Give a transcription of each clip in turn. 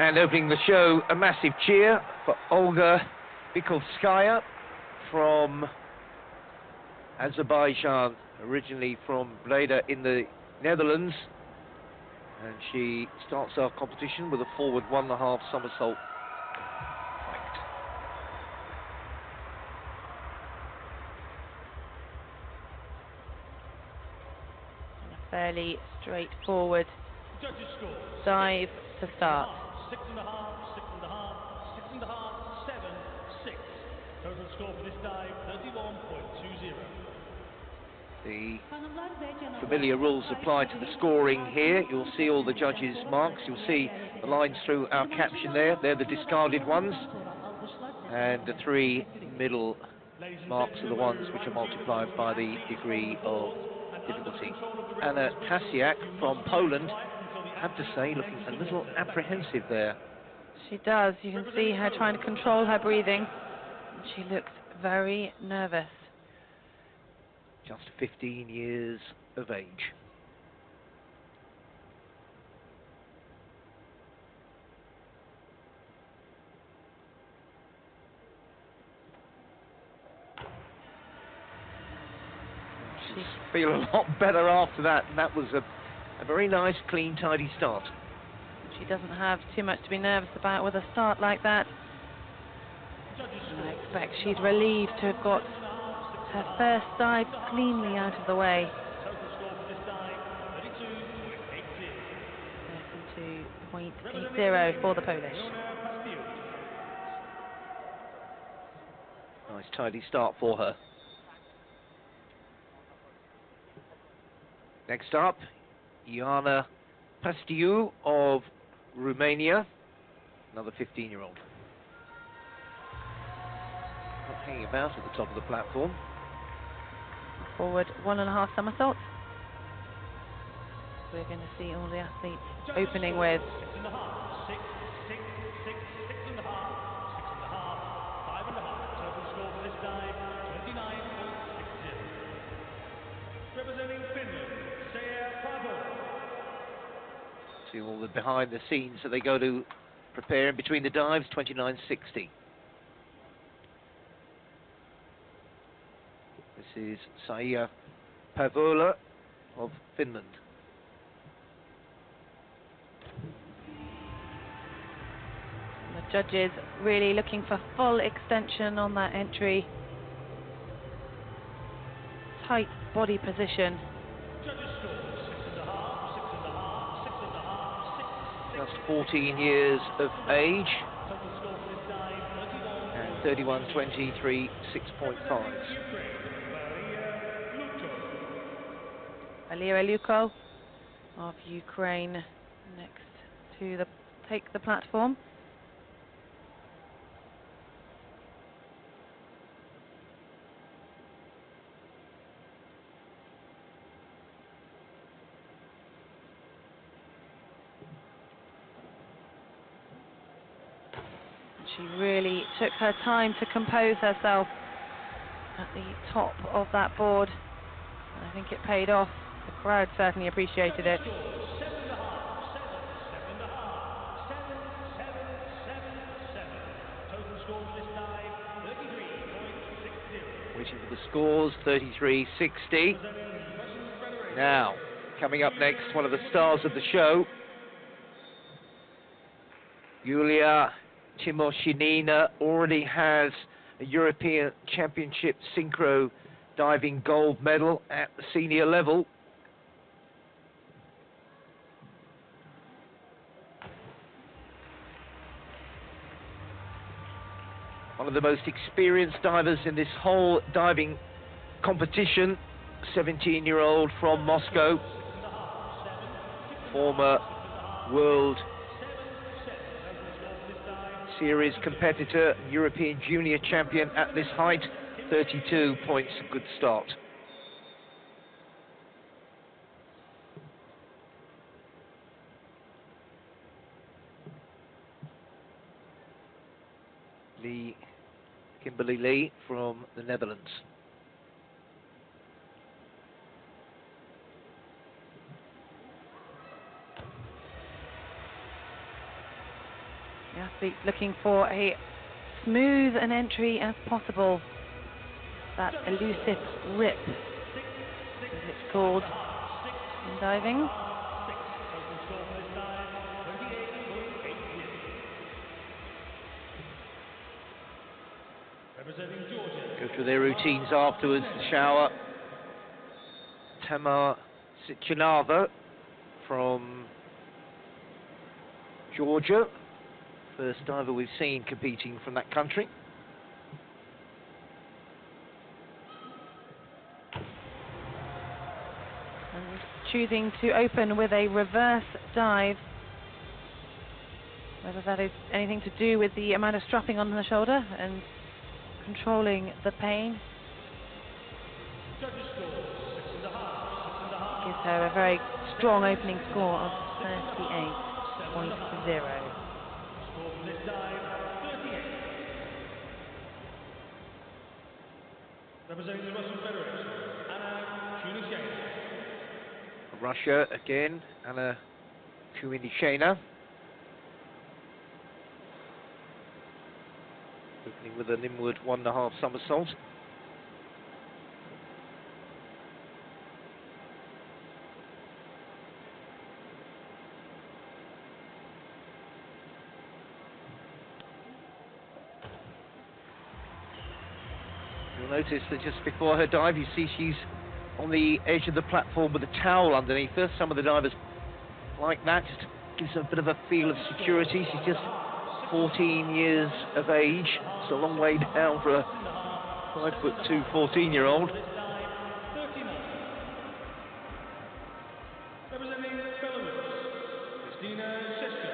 And opening the show, a massive cheer for Olga Bikovskaya from Azerbaijan, originally from Breda in the Netherlands. And she starts our competition with a forward 1.5 somersault. Fairly straightforward dive to start. 6.5, 6.5, 6.5, 7, 6. Total score for this dive, 31.20. The familiar rules apply to the scoring here. You'll see all the judges' marks. You'll see the lines through our caption there. They're the discarded ones. And the 3 middle marks are the ones which are multiplied by the degree of difficulty. Anna Tasiak from Poland, I have to say, looking a little apprehensive there. She does. You can see her trying to control her breathing. She looks very nervous. Just 15 years of age. She'll feel a lot better after that, and that was a very nice, clean, tidy start. She doesn't have too much to be nervous about with a start like that. And I expect she's relieved to have got her first dive cleanly out of the way. 32.80 for the Polish. Nice, tidy start for her. Next up, Ioana Pastiu of Romania, another 15-year-old. Not hanging about at the top of the platform. Forward 1.5 somersaults. We're going to see all the athletes opening with. 6.5, 6, 6, 6, 6.5, 6.5, 5.5. Total score for this dive, 29.60. Representing Finland, See all the behind the scenes that they go to prepare in between the dives, 29.60. This is Saija Pavola of Finland. The judges really looking for full extension on that entry. Tight body position. Just 14 years of age. And 31.23, 6.5. Valera Luko of Ukraine next to take the platform. She really took her time to compose herself at the top of that board. I think it paid off. The crowd certainly appreciated it. Waiting for the scores, 33.60. Now, coming up next, one of the stars of the show, Yulia Timoshinina, already has a European Championship synchro diving gold medal at the senior level. One of the most experienced divers in this whole diving competition, 17-year-old from Moscow, former World Series competitor, European Junior Champion at this height, 32 points, good start. Kimberly Lee from the Netherlands. The athlete's looking for a smooth an entry as possible. That elusive rip, as it's called in diving. Go through their routines afterwards, the shower. Tamar Sitchinava from Georgia, first diver we've seen competing from that country. And choosing to open with a reverse dive. Whether that is anything to do with the amount of strapping on the shoulder and controlling the pain. Gives her a very strong opening score of 38.0. Representing the Russian Federation, Anna Kunishena. Russia again, Anna Kunishena. Opening with an inward 1.5 somersault. You'll notice that just before her dive, you see she's on the edge of the platform with a towel underneath her. Some of the divers like that, just gives her a bit of a feel of security. She's just 14 years of age. It's a long way down for a 5'2" 14-year-old. Representing Belarus, Kristina Sheshka.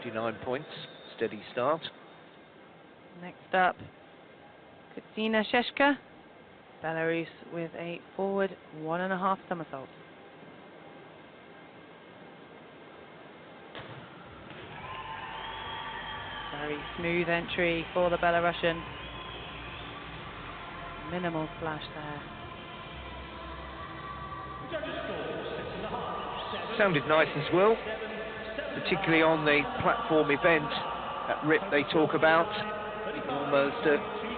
39 points, steady start. Next up, Kristina Sheshka, Belarus, with a forward 1.5 somersault. Very smooth entry for the Belarusian. Minimal splash there. Sounded nice as well, particularly on the platform event, that rip they talk about. You can almost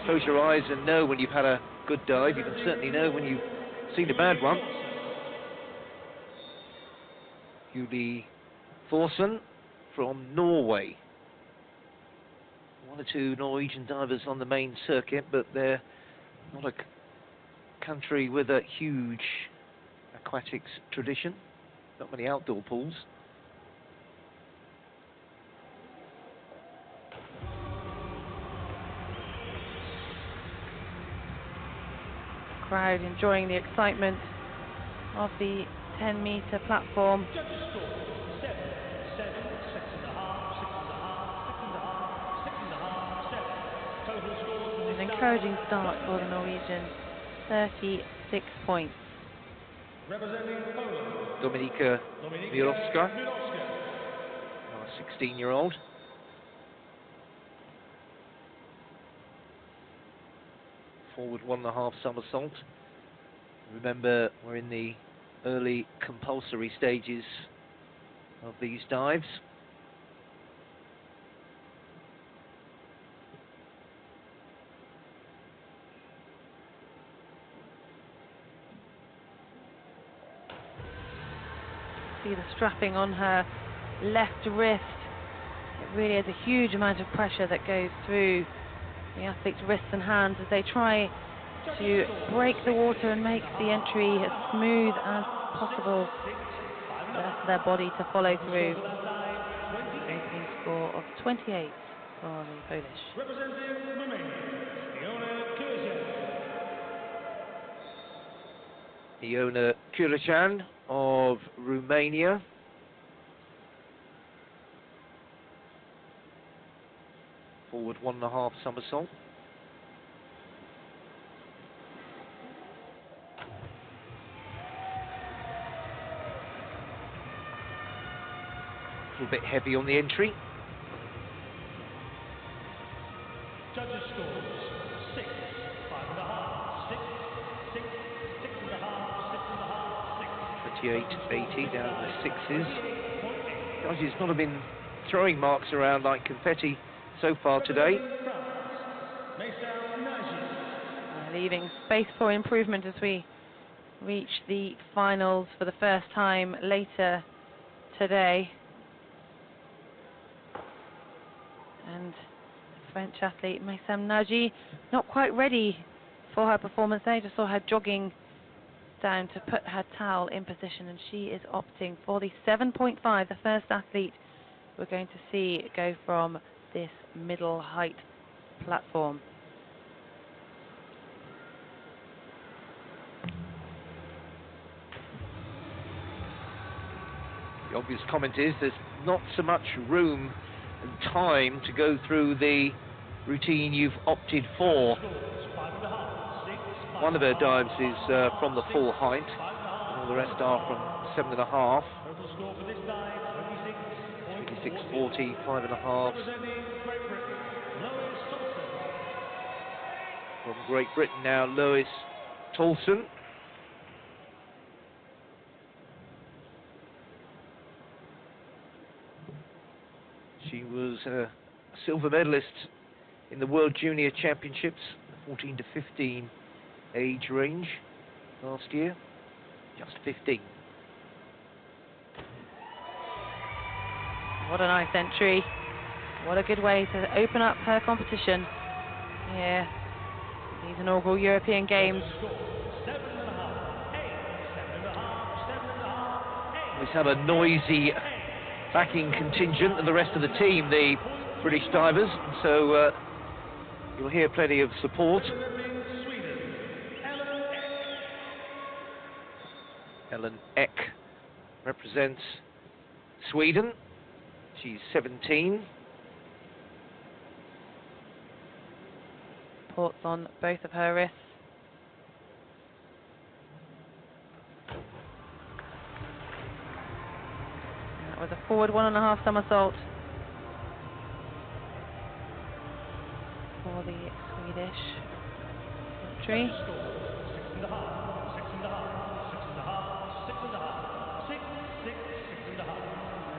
close your eyes and know when you've had a good dive. You can certainly know when you've seen a bad one. Julie Thorsen from Norway. One or two Norwegian divers on the main circuit, but they're not a country with a huge aquatics tradition. Not many outdoor pools. Crowd enjoying the excitement of the 10-meter platform. An encouraging start for the Norwegian, 36 points. Representing Poland, Dominika Mirowska, 16-year-old. Forward 1.5 somersault. Remember, we're in the early compulsory stages of these dives. See the strapping on her left wrist. It really is a huge amount of pressure that goes through the athlete's wrists and hands as they try to break the water and make the entry as smooth as possible for the rest of their body to follow through. Opening score of 28 for the Polish. representing Romania, Iona Kurajan of Romania. Forward 1.5 somersault. A little bit heavy on the entry. Judges scores 6, 5.5, 6, 6, 6.5, 6.5, 6. 28.80 down the sixes. Judges not have been throwing marks around like confetti so far today. Leaving space for improvement as we reach the finals for the first time later today. And French athlete Maysam Naji not quite ready for her performance there. Just saw her jogging down to put her towel in position, and she is opting for the 7.5, the first athlete we're going to see go from this middle height platform. The obvious comment is there's not so much room and time to go through the routine you've opted for. One of her dives is from the full height, and all the rest are from 7.5. 26.40, 5.5. From Great Britain now, Lois Tolson. She was a silver medalist in the World Junior Championships, 14 to 15 age range last year, just 15. What a nice entry. What a good way to open up her competition here, these inaugural European Games. We have a noisy backing contingent and the rest of the team, the British divers, so you'll hear plenty of support. Ellen Ek represents Sweden. She's 17. Ports on both of her wrists. That was a forward 1.5 somersault for the Swedish entry.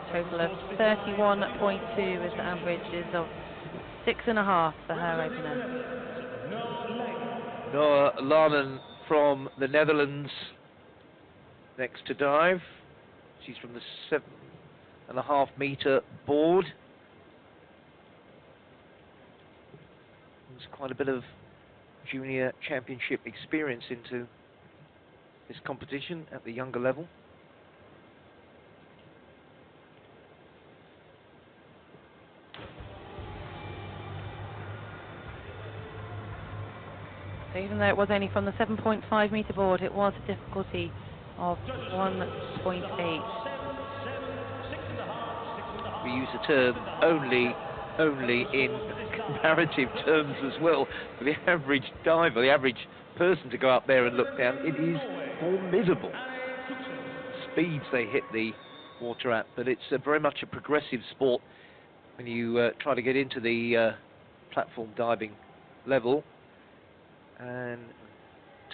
A total of 31.2 is the averages of 6.5 for her opener. Noah Larnen from the Netherlands next to dive. She's from the 7.5 meter board. There's quite a bit of junior championship experience into this competition at the younger level. So even though it was only from the 7.5 meter board, it was a difficulty of 1.8. We use the term only in comparative terms as well. For the average diver, the average person to go up there and look down, it is formidable. Speeds they hit the water at, but it's very much a progressive sport when you try to get into the platform diving level. And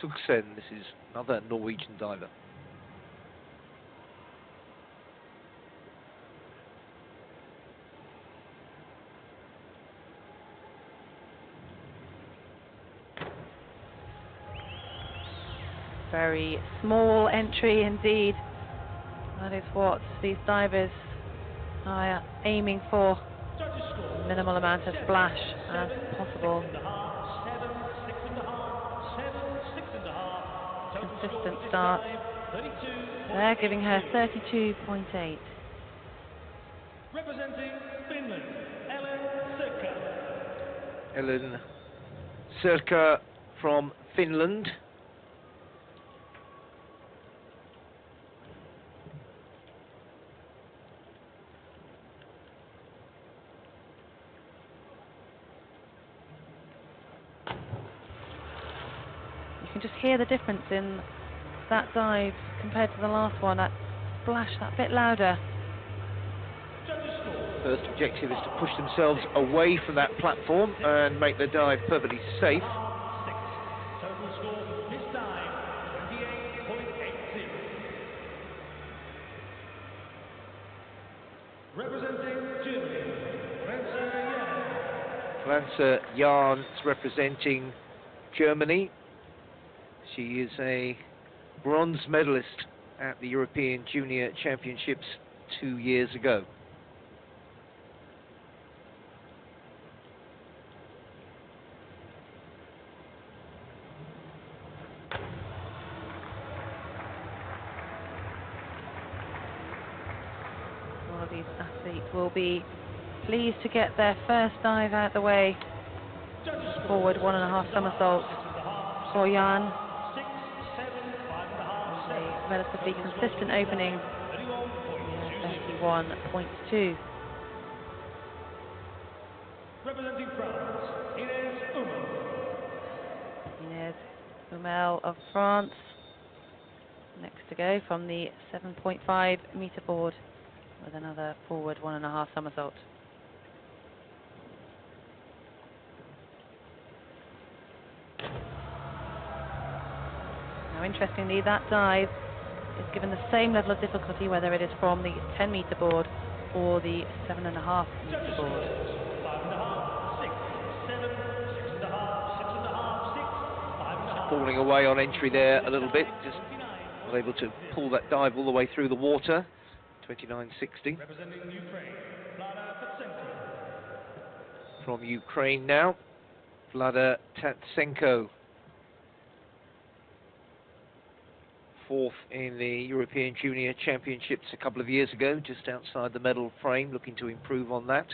Tugsen, this is another Norwegian diver. Very small entry indeed. That is what these divers are aiming for. Minimal amount of splash as possible. Consistent start. They're giving her 32.8. Representing Finland, Ellen Sirka. Ellen Sirka from Finland. You can just hear the difference in that dive compared to the last one. That splash, that bit louder. First objective is to push themselves away from that platform and make the dive perfectly safe. Total score for this dive, 28.80. Representing Germany, Franza Jahn is representing Germany. She is a bronze medalist at the European Junior Championships 2 years ago. All of these athletes will be pleased to get their first dive out the way. Forward 1.5 somersault for Jan. A relatively consistent opening. 31.2. representing France, Ines Hummel. Ines Hummel of France. Next to go from the 7.5 meter board with another forward 1.5 somersault. Now, interestingly, that dive is given the same level of difficulty whether it is from the 10 meter board or the 7.5 meter board. 5.5, 6, 7, 6.5, 6.5, 6, 5.5. Falling away on entry there a little bit, just not able to pull that dive all the way through the water. 29.60. Representing Ukraine, Vlada Tatsenko. From Ukraine now, Vlada Tatsenko. Fourth in the European Junior Championships a couple of years ago, just outside the medal frame, looking to improve on that.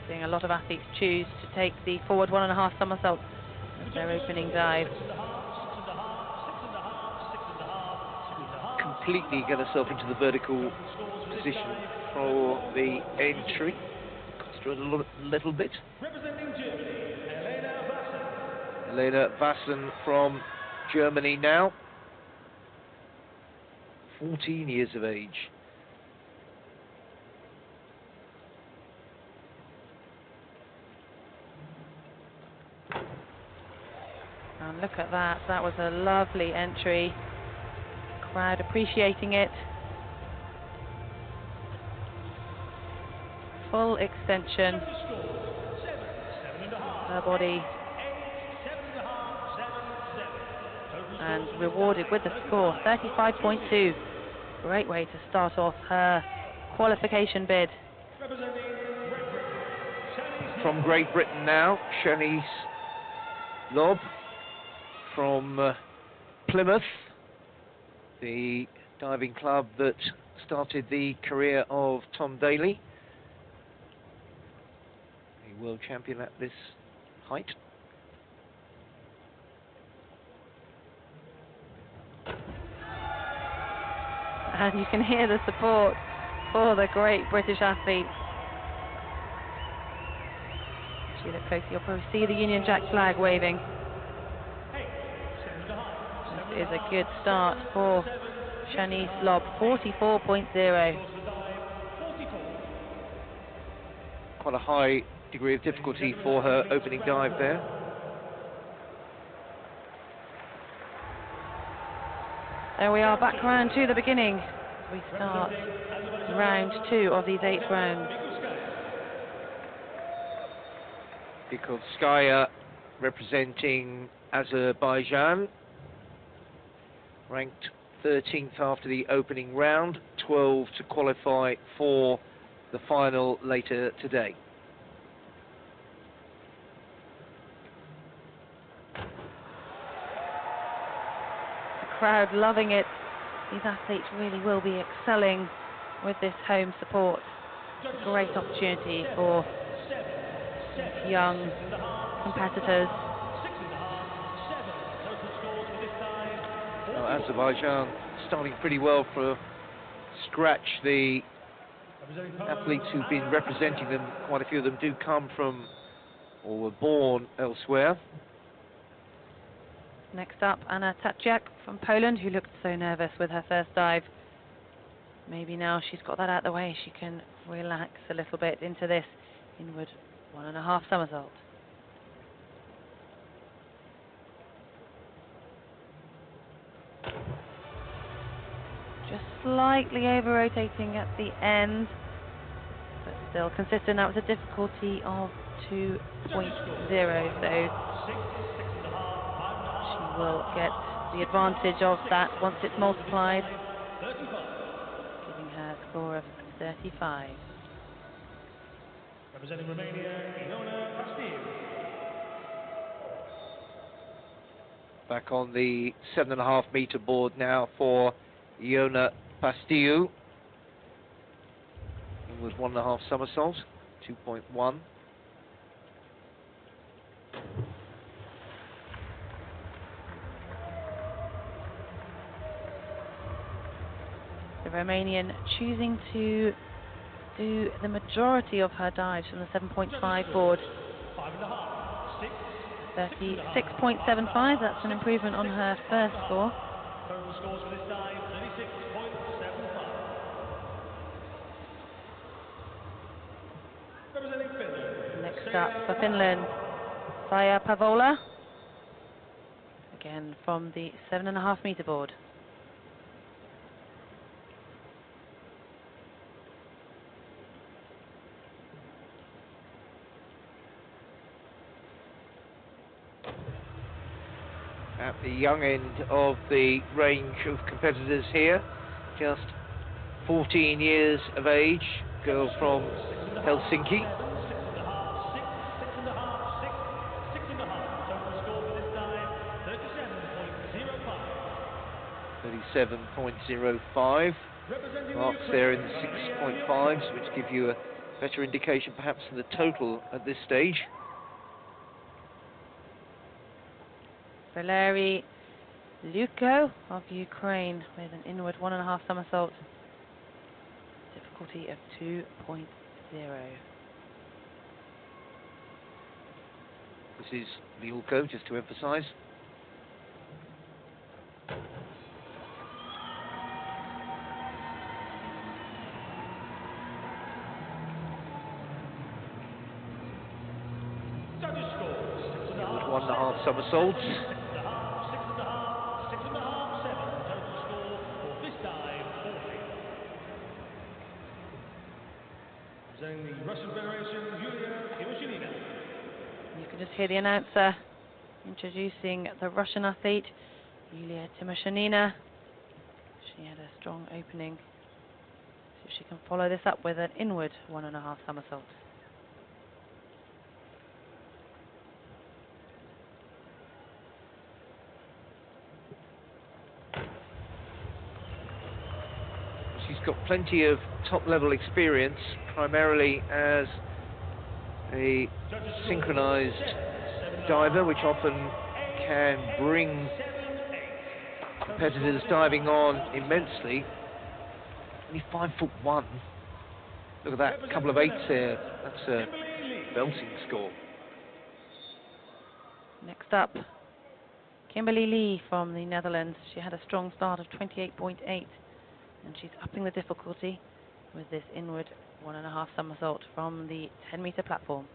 Seeing a lot of athletes choose to take the forward 1.5 somersault as their opening dive. Completely get herself into the vertical position for the entry. Concentrate a little bit. Representing Germany, Elena Vassen. Elena Vassen from Germany now. 14 years of age. And look at that, that was a lovely entry. Crowd appreciating it. Full extension. Her body. And rewarded with the score, 35.2. Great way to start off her qualification bid. From Great Britain now, Shanice Lobb from Plymouth, the diving club that started the career of Tom Daley, a world champion at this height. And you can hear the support for the great British athlete. If you look closely, you'll probably see the Union Jack flag waving. This is a good start for Shanice Lobb, 44.0. Quite a high degree of difficulty for her opening dive there. There we are, back round to the beginning. We start round 2 of these 8 rounds. Bikovskaya representing Azerbaijan, ranked 13th after the opening round, 12 to qualify for the final later today. Crowd loving it. These athletes really will be excelling with this home support. A great opportunity for these young competitors. Well, Azerbaijan starting pretty well for scratch. The athletes who've been representing them, quite a few of them do come from or were born elsewhere. Next up, Anna Tatsiak from Poland, who looked so nervous with her first dive. Maybe now she's got that out of the way, she can relax a little bit into this inward 1.5 somersault. just slightly over-rotating at the end, but still consistent. That was a difficulty of 2.0, so she will get the advantage of that once it's multiplied, giving her a score of 35. Representing Romania, Back on the 7.5 meter board now for Iona Pastiu. With 1.5 somersaults, 2.1. The Romanian choosing to do the majority of her dives from the 7.5 board. 36.75, that's an improvement on her first score. Total scores for this dive, 36.75. Representing Finland. Next up for Finland, Saija Pavola, again from the 7.5 meter board. At the young end of the range of competitors here, just 14 years of age, girl from Helsinki. 37.05. Marks there in the 6.5s, which give you a better indication perhaps of the total at this stage. Valeri Luko of Ukraine with an inward 1.5 somersault. Difficulty of 2.0. This is Liulko, just to emphasize. Judges' scores, 6.5, 1.5 somersaults. 6.5, 7. Total score for this dive, 40. Representing the Russian Federation, Yulia Timoshina. You can just hear the announcer introducing the Russian athlete, Yulia Timoshina. She had a strong opening. See if she can follow this up with an inward 1.5 somersault. She's got plenty of top-level experience, primarily as a synchronized diver, which often can bring competitors diving on immensely. Only 5'1". Look at that, a couple of 8s there. That's a belting score. Next up, Kimberly Lee from the Netherlands. She had a strong start of 28.8, and she's upping the difficulty with this inward 1.5 somersault from the 10-meter platform.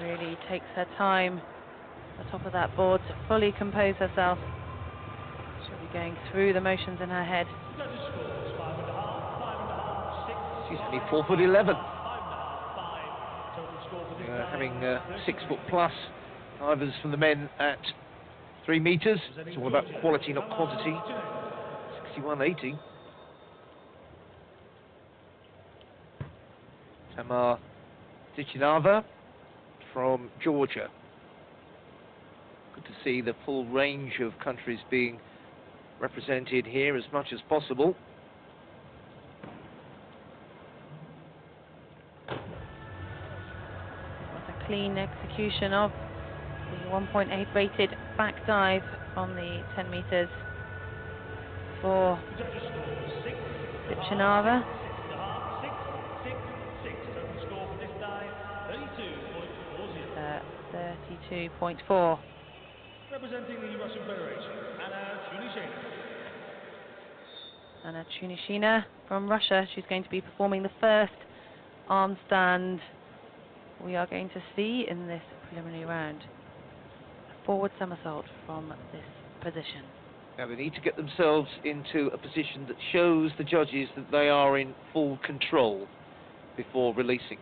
Really takes her time at the top of that board to fully compose herself. She'll be going through the motions in her head. Judges' scores, 5.5, 6. She's only 4'11". 5.5, 5. Total score for this dive, Having 6 foot plus divers from the men at 3 meters. It's all about quality, not quantity. 61.80. Tamar Tichinava from Georgia. Good to see the full range of countries being represented here as much as possible. That's a clean execution of the 1.8 rated back dive on the 10 meters for Tichinava. 32.4. Representing the Russian Federation, Anna Chunishina. Anna Chunishina from Russia. She's going to be performing the first arm stand we are going to see in this preliminary round. A forward somersault from this position. Now they need to get themselves into a position that shows the judges that they are in full control before releasing.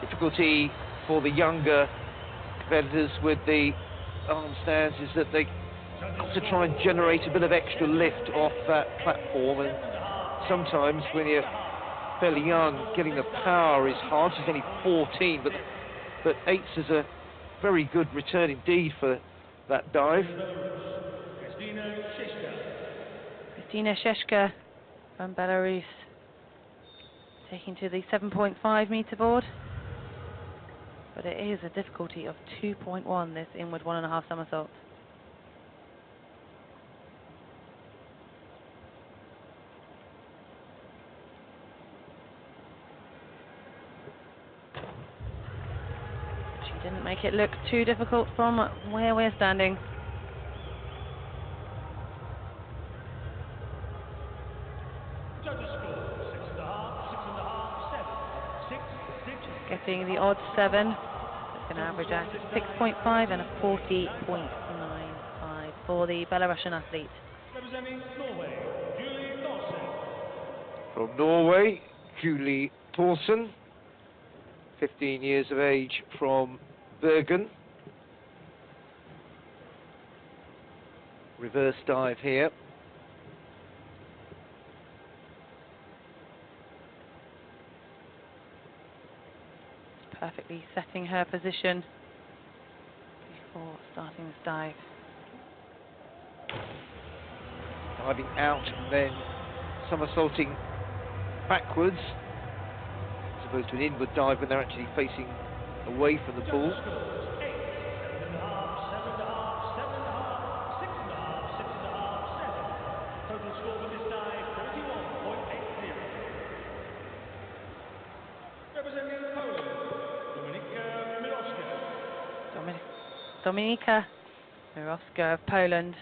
Difficulty for the younger competitors with the arm stands is that they have to try and generate a bit of extra lift off that platform, and sometimes when you're fairly young, getting the power is hard. She's only 14, but 8 is a very good return indeed for that dive. Kristina Sheshka from Belarus taking to the 7.5 meter board. But it is a difficulty of 2.1, this inward 1.5 somersault. She didn't make it look too difficult from where we're standing. Getting the odd 7. It's going to average out at 6.5 and a 40.95 for the Belarusian athlete. Representing Norway, Julie Dawson. From Norway, Julie Thorsen, 15 years of age, from Bergen. Reverse dive here. Perfectly setting her position before starting this dive. Diving out and then somersaulting backwards, as opposed to an inward dive when they're actually facing away from the pool. Total score for this dive, 31.80. Representing Poland, Dominika Miroska of Poland,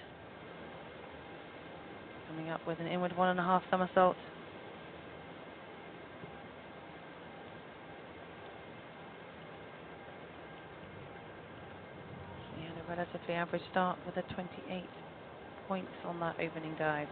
coming up with an inward 1.5 somersault. She had a relatively average start with a 28 points on that opening dive.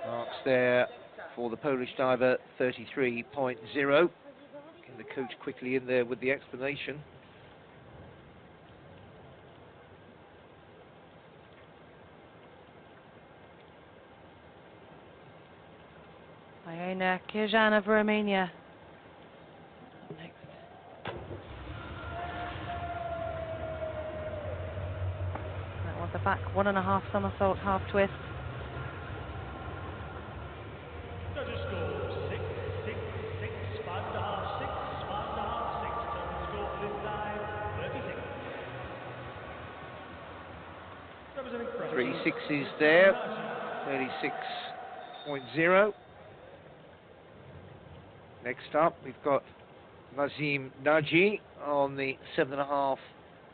Marks there for the Polish diver, 33.0. Getting the coach quickly in there with the explanation. Iona Kirjan of Romania. Next. That was a back 1.5 somersault, half twist. Judges score 6, 6, 6, 5.5, 6, 5.5, 6. Total score for this dive, 36. Representing France. 3 6s there, 36.0. Next up, we've got Nazim Naji on the 7.5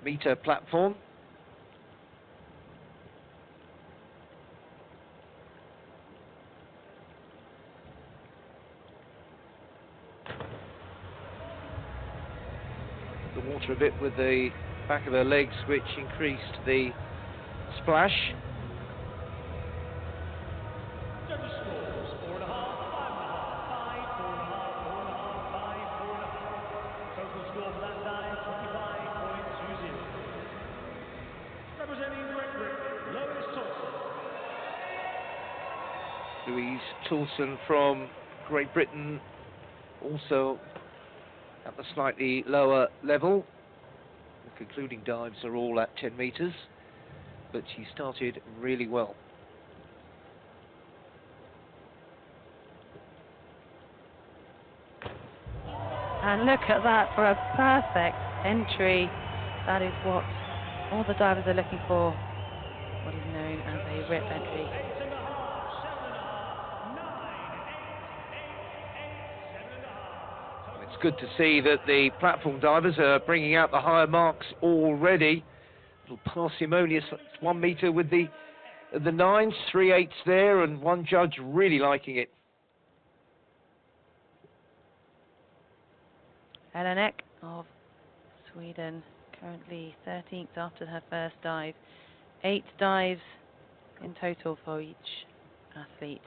meter platform. The water a bit with the back of her legs, which increased the splash. Judges scores 4.5, 5.5, 5, 4.5, 4.5, 4.5, 5, 4.5. Total score for that dive, 25.20. Representing Great Britain, Louise Toulson. Louise Toulson from Great Britain also at the slightly lower level. The concluding dives are all at 10 metres, but she started really well. And look at that for a perfect entry. That is what all the divers are looking for. What is known as a rip entry. It's good to see that the platform divers are bringing out the higher marks already. A little parsimonious 1 metre with the 9s, 3/8 there, and one judge really liking it. Elenek of Sweden, currently 13th after her first dive. 8 dives in total for each athlete.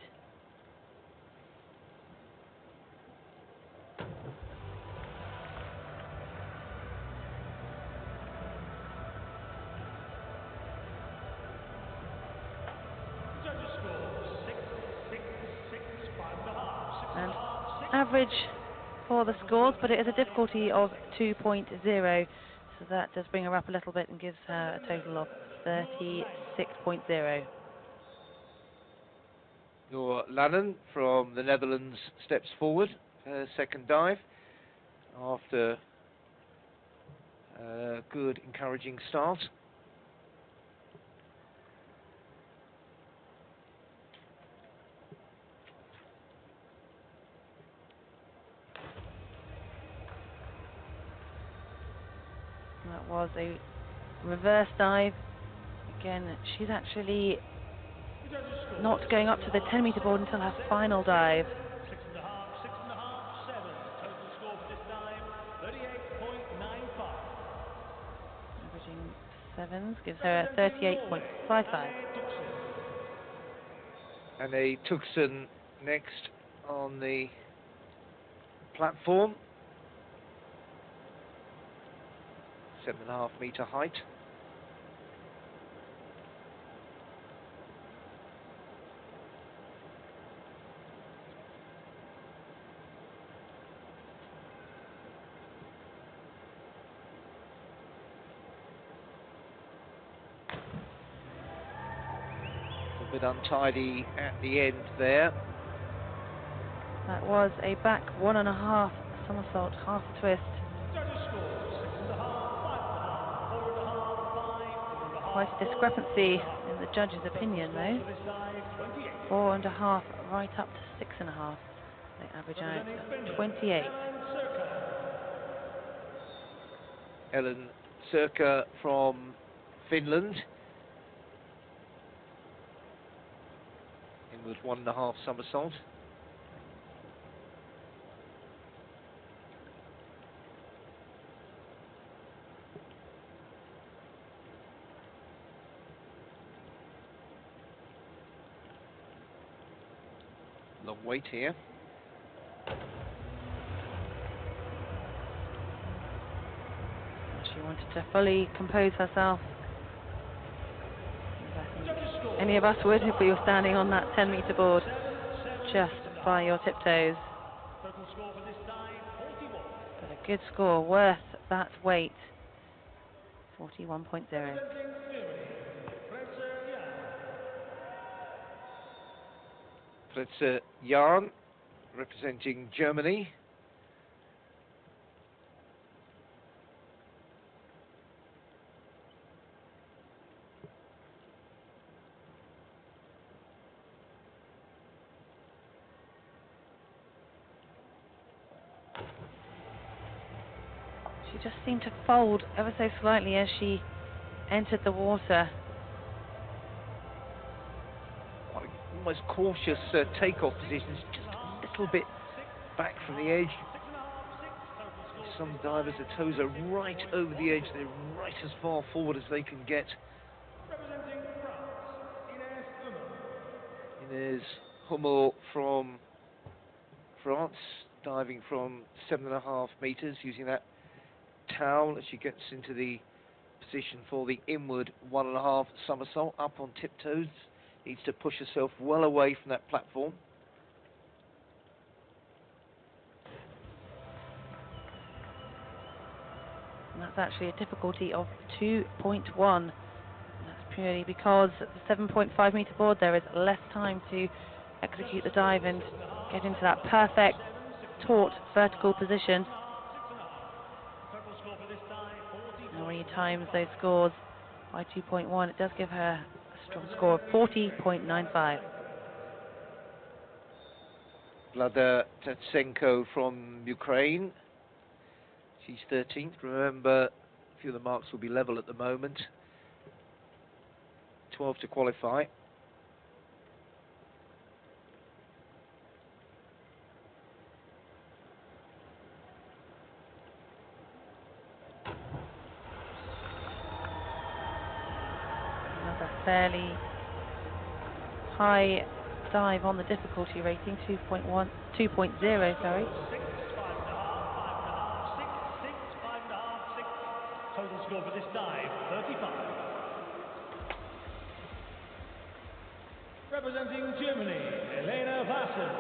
And average for the scores, but it is a difficulty of 2.0, so that does bring her up a little bit and gives her a total of 36.0. Your Lannon from the Netherlands steps forward, her second dive, after a good, encouraging start. That was a reverse dive. Again, she's actually not going up to the 10-meter board until her final dive. 6.5, 7. Total score for this dive, 38.95. Averaging 7s gives her a 38.55. And a Tuxen next on the platform. 7.5 metre height. A bit untidy at the end there. That was a back 1.5 somersault, half twist. Quite a discrepancy in the judge's opinion, though. 4.5 right up to 6.5. They average out at 28. Ellen Sirka from Finland. Inward 1.5 somersault. Long wait here. She wanted to fully compose herself. Any of us would if we were standing on that 10-meter board, just by your tiptoes. But a good score, worth that weight. 41.0. Fritze Jahn, representing Germany. She just seemed to fold ever so slightly as she entered the water. Almost cautious takeoff positions, just a little bit back from the edge. Some divers, their toes are right over the edge, they're right as far forward as they can get. Inez Hummel from France, diving from 7.5 meters, using that towel as she gets into the position for the inward 1.5 somersault, up on tiptoes. Needs to push herself well away from that platform. And that's actually a difficulty of 2.1. That's purely because at the 7.5 meter board there is less time to execute the dive and get into that perfect taut vertical position. And when you times those scores by 2.1, it does give her a strong score of 40.95. Vlada Tatsenko from Ukraine. She's 13th. Remember, a few of the marks will be level at the moment. 12 to qualify. Another fairly high dive on the difficulty rating, 2.0, sorry. Total score for this dive, 35. Representing Germany, Elena Vassen.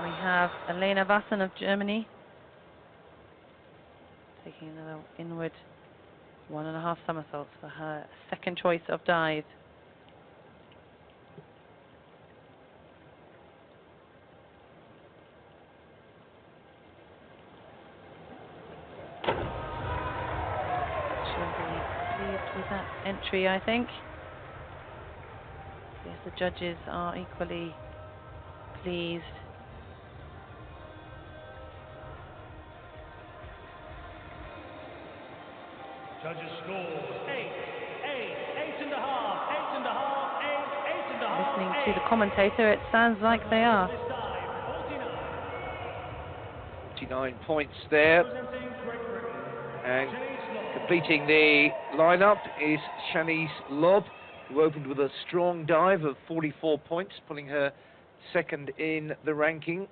We have Elena Vassen of Germany taking another inward 1.5 somersaults for her second choice of dive. She'll be pleased with that entry, I think. Yes, the judges are equally pleased. Judges scores 8.5, 8.5. Listening to the commentator, it sounds like they are. 49 points there. And completing the lineup is Shanice Lobb, who opened with a strong dive of 44 points, putting her second in the ranking.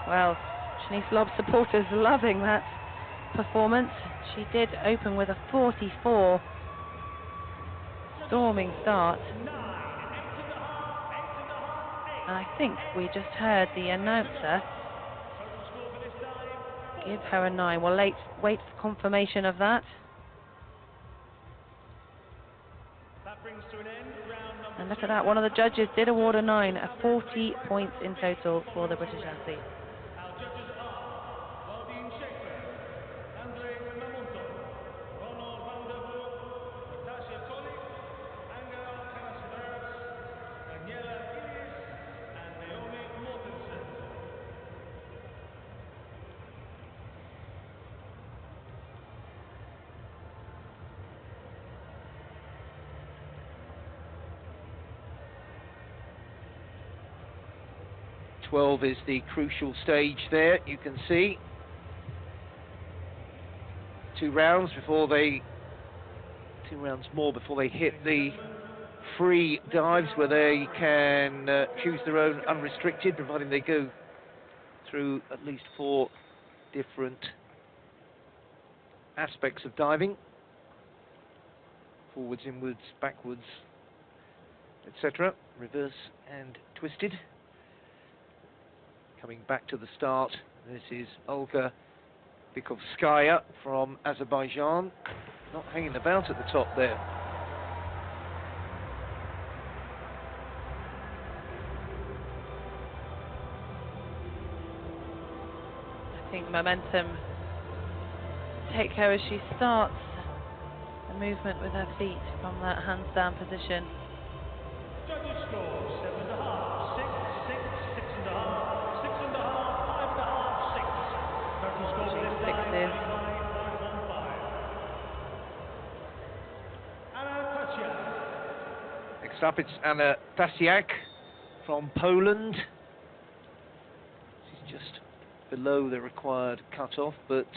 Well, Shanice Lobb supporters loving that performance. She did open with a 44. Storming start. And I think we just heard the announcer give her a 9. We'll wait for confirmation of that. And look at that, one of the judges did award a 9, 40 points in total for the British athlete. Is the crucial stage there. You can see 2 rounds more before they hit the free dives, where they can choose their own unrestricted, providing they go through at least 4 different aspects of diving: forwards, inwards, backwards, etc., reverse and twisted. Coming back to the start, this is Olga Bikovskaya from Azerbaijan, not hanging about at the top there. I think momentum take her as she starts the movement with her feet from that handstand position. Judges score 7.5, 6, 6.5, 6.5, 5.5, 6. Total score for this dive, 5.15. Anna Tasiak. Next up, it's Anna Tasiak from Poland. She's just below the required cut-off, but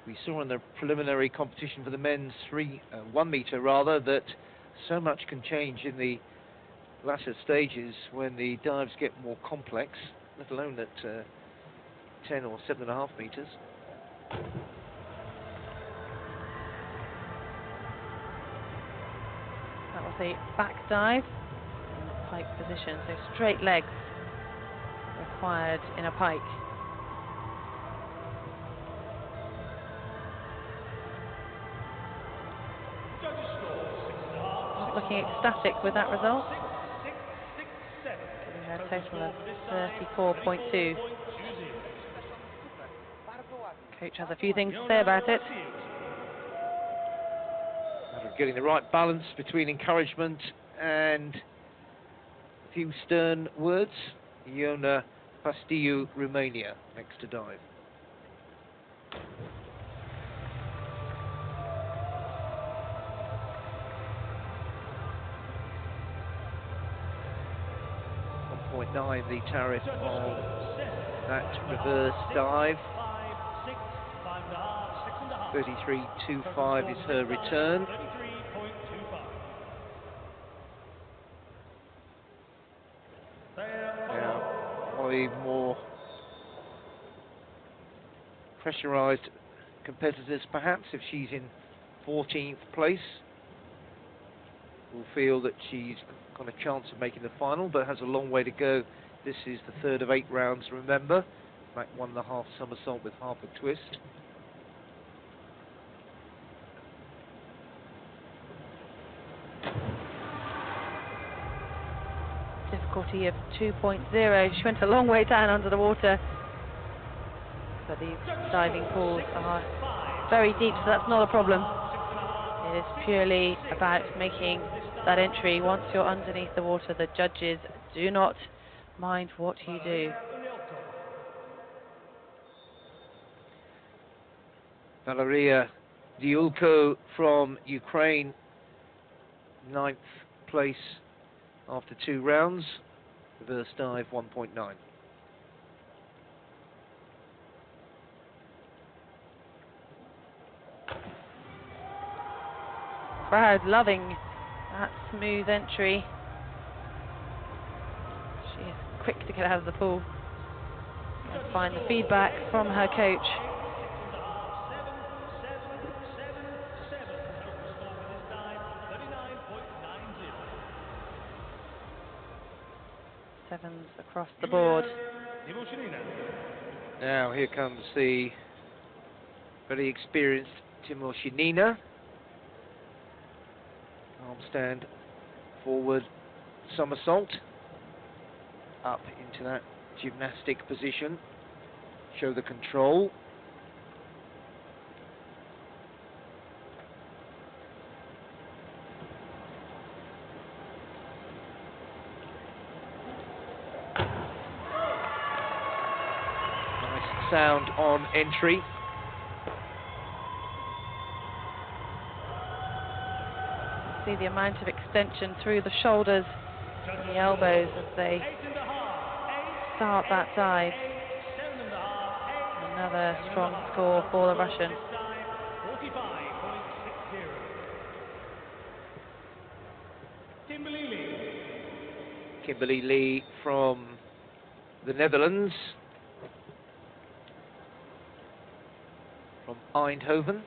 we saw in the preliminary competition for the men's 1 meter rather, that so much can change in the latter stages when the dives get more complex, let alone at 10 or 7.5 meters. was a back dive in the pike position, so straight legs required in a pike. Not looking ecstatic with that result. Giving her a total of 34.2. Coach has a few things to say about it. Getting the right balance between encouragement and a few stern words. Iona Pastiu, Romania, next to dive. .9 the tariff of that reverse dive. 33.25 is her return. Now, probably more pressurised competitors, perhaps, if she's in 14th place, will feel that she's got a chance of making the final, but has a long way to go. This is the third of 8 rounds, remember. Back 1.5 somersault with half a twist. Difficulty of 2.0. She went a long way down under the water, but these diving pools are very deep, so that's not a problem. It is purely about making that entry. Once you're underneath the water, the judges do not mind what you do. Valeria Diulko from Ukraine, 9th place after 2 rounds. Reverse dive 1.9. Crowd loving that smooth entry. She is quick to get out of the pool and find the feedback from her coach. Sevens across the board. Now here comes the very experienced Timoshina. Arm stand, forward somersault, up into that gymnastic position. Show the control. Nice sound on entry. See the amount of extension through the shoulders and the elbows as they start that dive. Another strong score for the Russian. Kimberly Lee from the Netherlands, from Eindhoven.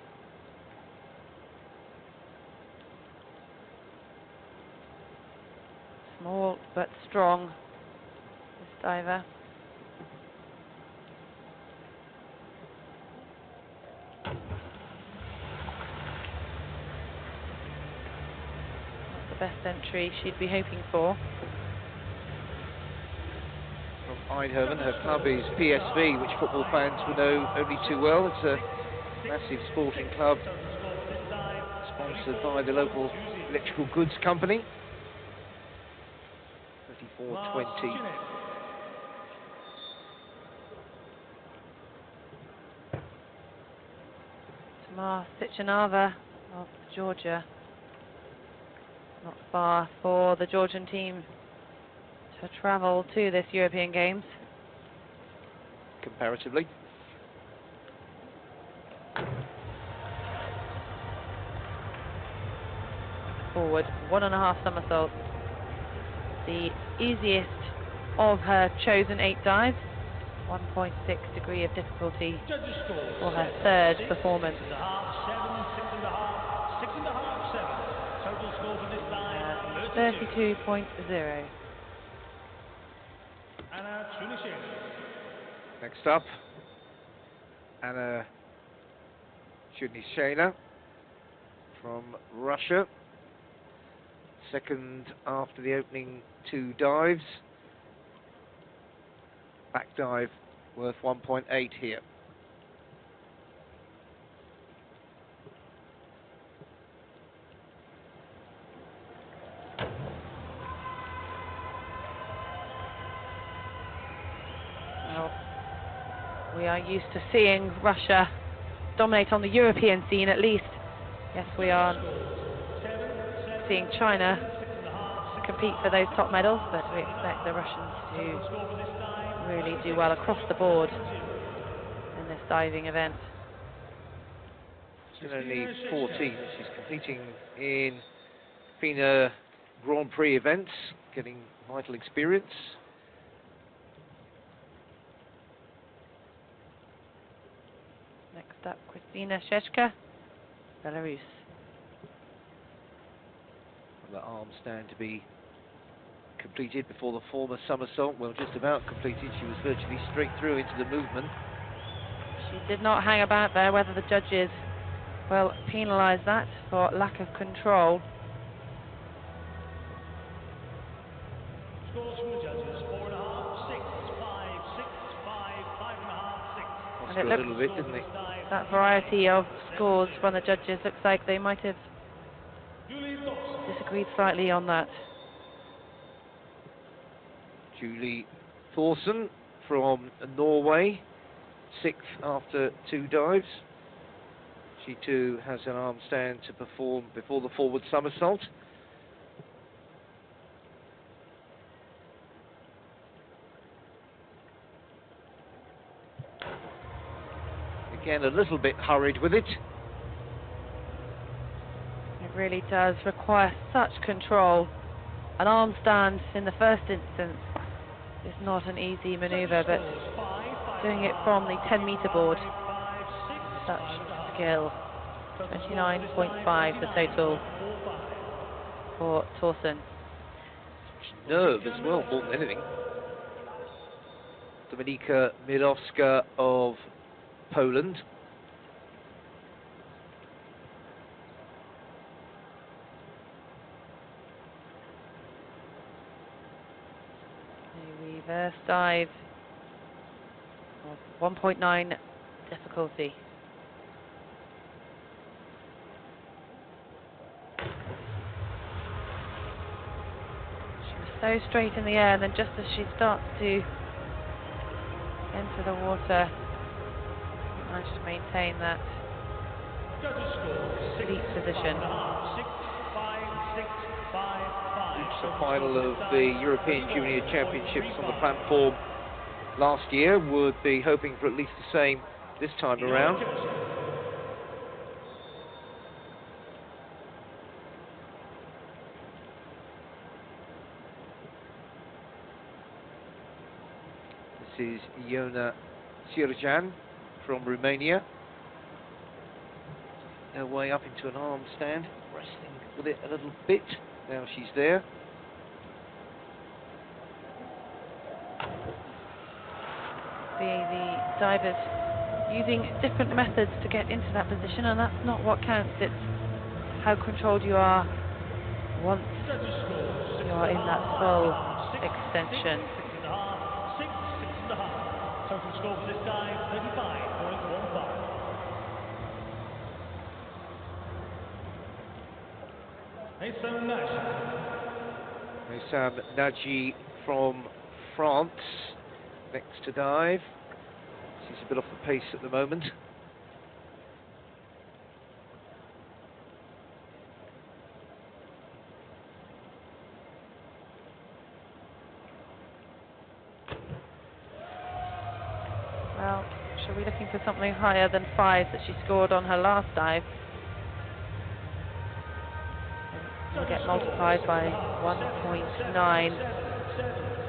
Small but strong, this diver. That's the best entry she'd be hoping for. From Eindhoven, her club is PSV, which football fans will know only too well. It's a massive sporting club, sponsored by the local electrical goods company. 34.20. Tamar Sichanava of Georgia. Not far for the Georgian team to travel to this European Games. Comparatively. Forward, 1.5 somersaults. The easiest of her chosen 8 dives. 1.6 degree of difficulty for her third performance. 32.0. Anna Chunishin. Next up, Anna Chunishina from Russia. Second after the opening 2 dives. Back dive worth 1.8 here. Well, we are used to seeing Russia dominate on the European scene at least. Yes, we are seeing China compete for those top medals, but we expect the Russians to really do well across the board in this diving event. She's only 14. She's competing in HINA Grand Prix events, getting vital experience. Next up, Kristina Shechka, Belarus. The arm stand to be completed before the former somersault. Well, just about completed. She was virtually straight through into the movement. She did not hang about there. Whether the judges will penalise that for lack of control. Scores from the judges: 4.5, 6, 5, 6, 5, 5.5, 6. Lost her a little bit, didn't they? That variety of scores from the judges looks like they might have disagreed slightly on that. Julie Thorsen from Norway, 6th after 2 dives. She too has an arm stand to perform before the forward somersault. Again, a little bit hurried with it. It really does require such control. An arm stand in the first instance is not an easy manoeuvre, but doing it from the 10-meter board, such skill. 29.5 the total for Thorsen. Nerve as well, more than anything. Dominika Milowska of Poland. A reverse dive of 1.9 difficulty. She was so straight in the air, and then just as she starts to enter the water, she managed to maintain that elite position. Reached the final of the European Junior Championships on the platform last year. Would be hoping for at least the same this time around. This is Iona Sirjan from Romania. Her way up into an arm stand, wrestling with it a little bit. Now she's there. The divers using different methods to get into that position, and that's not what counts. It's how controlled you are once you are in that full extension. 6.5, 6.5. Total score for this dive: 35.15. Sam Nagy from France, next to dive. She's a bit off the pace at the moment. Well, she'll be looking for something higher than 5 that she scored on her last dive. Will get multiplied by 1.9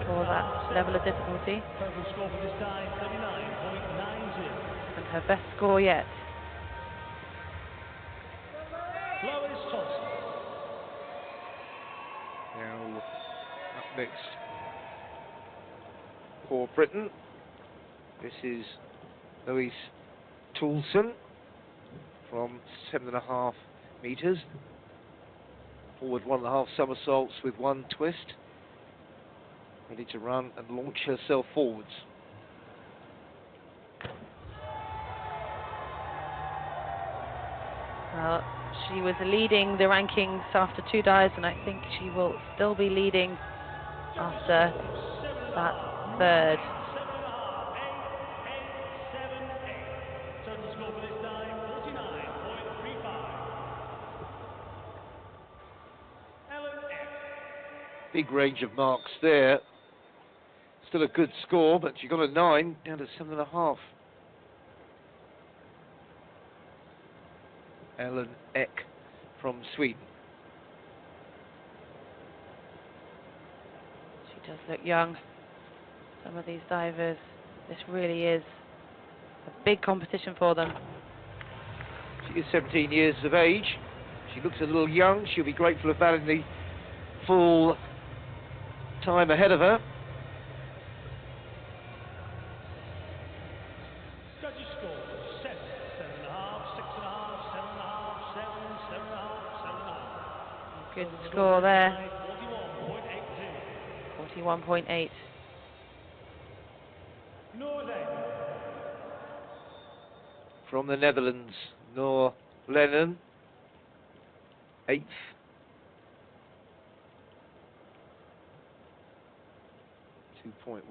for that level of difficulty. Total score for this dive: 39.90. And her best score yet. next for Britain. This is Louise Toulson from 7.5 metres. Forward 1.5 somersaults with 1 twist. Ready to run and launch herself forwards. Well, she was leading the rankings after 2 dives, and I think she will still be leading after that third. 7.5, 8, 8, 7, 8. Total score for this dive, 49.35. Ellen F. Big range of marks there. Still a good score, but she got a 9 down to 7.5. Ellen Ek from Sweden. She does look young. Some of these divers, this really is a big competition for them. She is 17 years of age. She looks a little young. She'll be grateful of that in the full time ahead of her. Judges score 7, 7.5, 6.5, 7.5, 7, 7.5, 7.5. Good score there. 41.80. 41.8. Northern. From the Netherlands, Noor Lennon, 8th.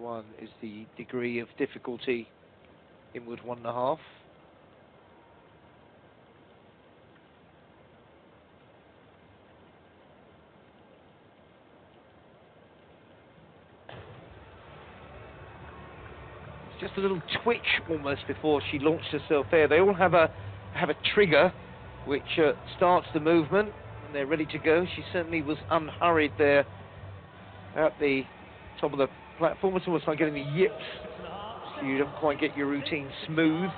.1 is the degree of difficulty, inward 1.5. It's just a little twitch almost before she launched herself there. They all have a trigger which starts the movement, and they're ready to go. She certainly was unhurried there at the top of the platform. It's almost like getting the yips, so you don't quite get your routine smooth. 5.5.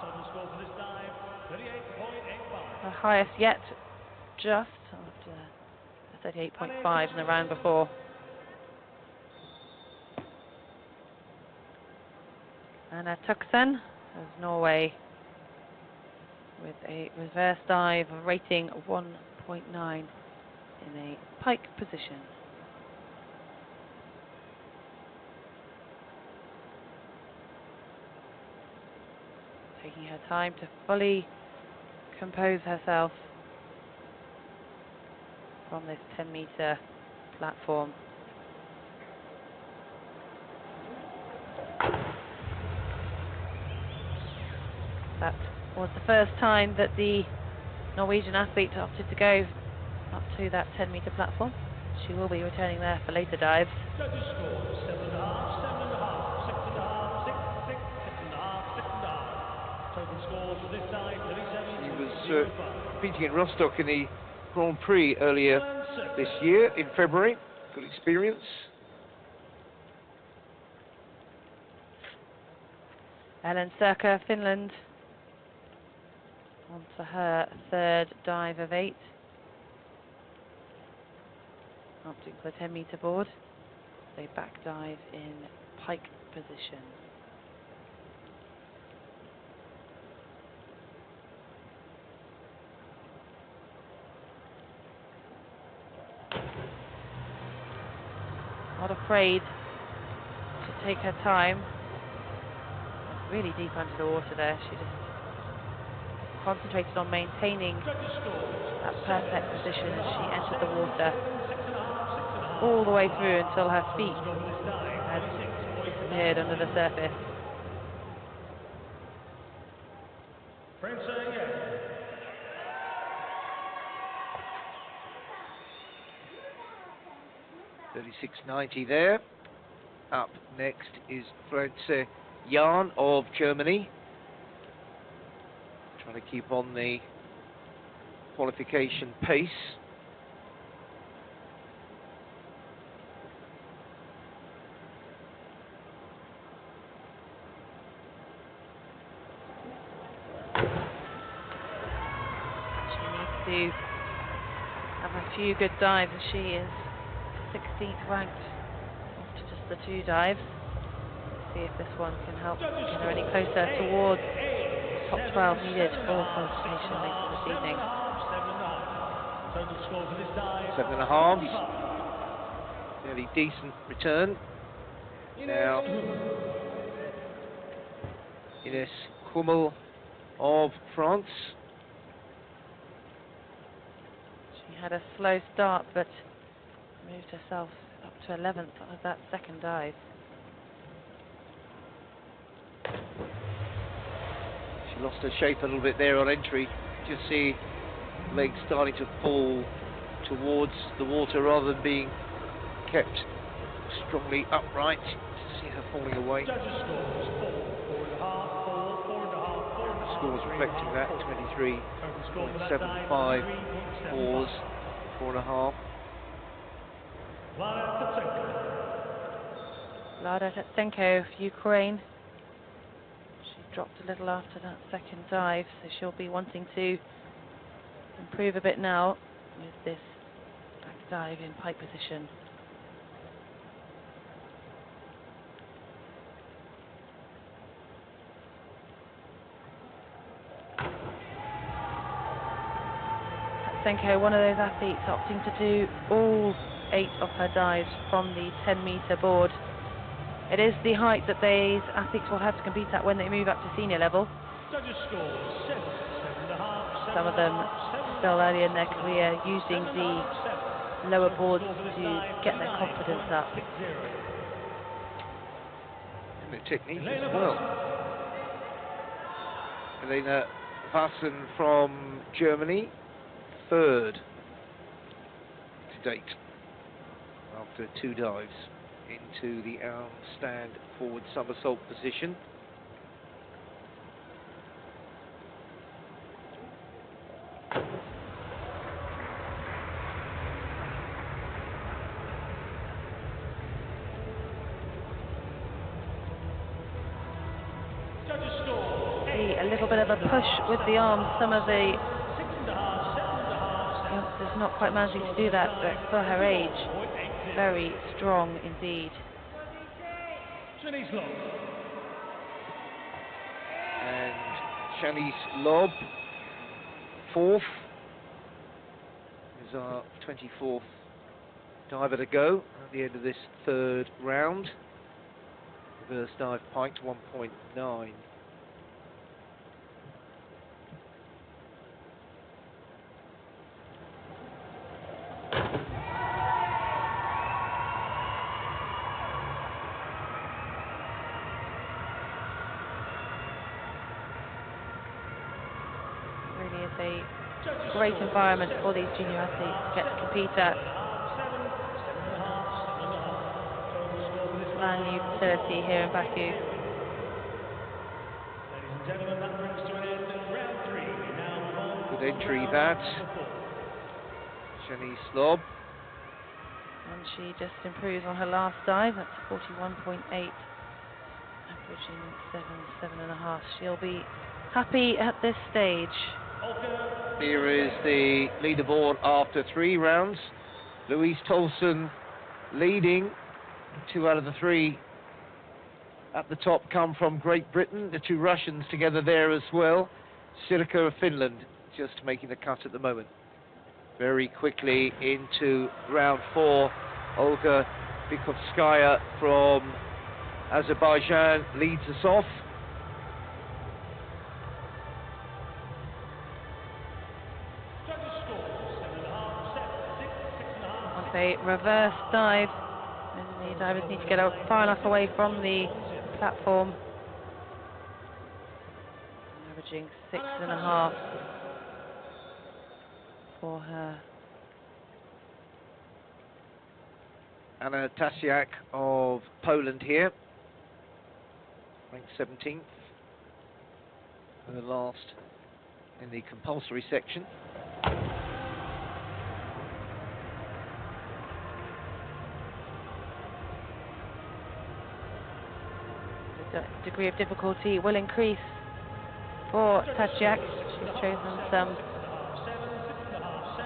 Total score for this dive, 38.85. Her highest yet, just after 38.5 in the round before. Anna Tuxen of Norway with a reverse dive rating 1.9 in a pike position. Taking her time to fully compose herself from this 10-meter platform. That was the first time that the Norwegian athlete opted to go up to that 10-meter platform. She will be returning there for later dives. Judges score 7.5, 7.5, 6.5, 6, 6, 6.5, 6.5. Total scores for this dive, 37. She was competing in Rostock in the Grand Prix earlier this year in February. Good experience. Ellen Sirka, Finland, on to her third dive of 8. Opting for the 10-meter board. They back dive in pike position. Not afraid to take her time. Really deep under the water there. She just concentrated on maintaining that perfect position as she entered the water, all the way through until her feet had disappeared under the surface. Prince 36.90 there. Up next is Franze Jahn of Germany. Trying to keep on the qualification pace. She needs to have a few good dives as she is 16th ranked after just the 2 dives. See if this one can help get her any closer towards top 12 needed for qualification later this evening. 7.5. Fairly decent return. Now, Ines Hummel of France. She had a slow start, but moved herself up to 11th of that second dive. She lost her shape a little bit there on entry. Just see legs starting to fall towards the water rather than being kept strongly upright. See her falling away. Scores reflecting that, 23.75 fours, 4.5. Lada Tatsenko of Ukraine. She dropped a little after that second dive, so she'll be wanting to improve a bit now with this back dive in pike position. Tatsenko, one of those athletes opting to do all 8 of her dives from the 10-meter board. It is the height that these athletes will have to compete at when they move up to senior level. Some of them still early in their career using the lower boards to get their confidence up. And the technique as well. Elena Vassen from Germany, 3rd to date after 2 dives into the arm stand forward somersault position. See a little bit of a push with the arms. Some of the youngsters not quite managing to do that, but for her age, very strong indeed. And Shanice Lobb, 4th, is our 24th diver to go at the end of this 3rd round. Reverse dive pike to 1.9. Really is a great environment for these junior athletes to get to compete at. Brand new facility here in Baku. Good entry that. Shanice Lobb. And she just improves on her last dive. That's 41.8, averaging 7.5. She'll be happy at this stage. Here is the leaderboard after 3 rounds. Louise Tolson leading. 2 out of the 3 at the top come from Great Britain. The 2 Russians together there as well. Sirka of Finland just making the cut at the moment. Very quickly into round 4. Olga Bikovskaya from Azerbaijan leads us off. Once a reverse dive, and the divers need to get far enough away from the platform. Averaging 6.5 for her. Anna Tasiak of Poland here, ranked 17th, her last in the compulsory section. The degree of difficulty will increase for Tasiak. She's chosen some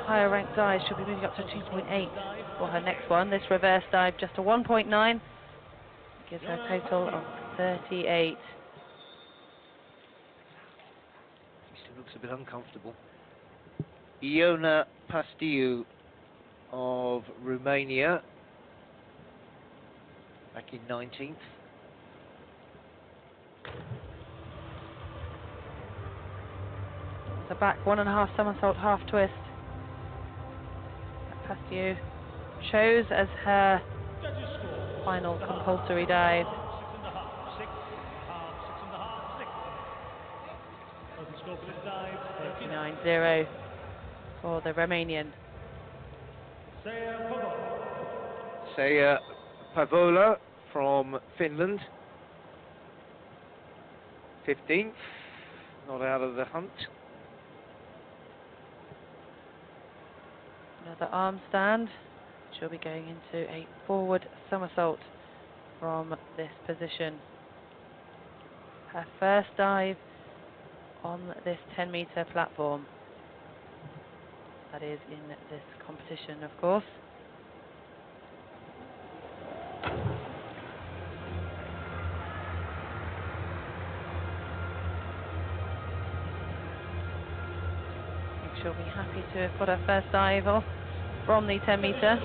higher ranked dive. She'll be moving up to 2.8 for her next one. This reverse dive just a 1.9 gives her a total of 38. She still looks a bit uncomfortable. Iona Pastiu of Romania, back in 19th. The back 1.5 somersault half twist. Pastiu chose as her final compulsory dive. 39.0 for the Romanian. Seija Pavola from Finland, 15th, not out of the hunt. Another arm stand. She'll be going into a forward somersault from this position. Her first dive on this 10-meter platform. That is in this competition, of course. I think she'll be happy to have got her first dive off from the 10-meter.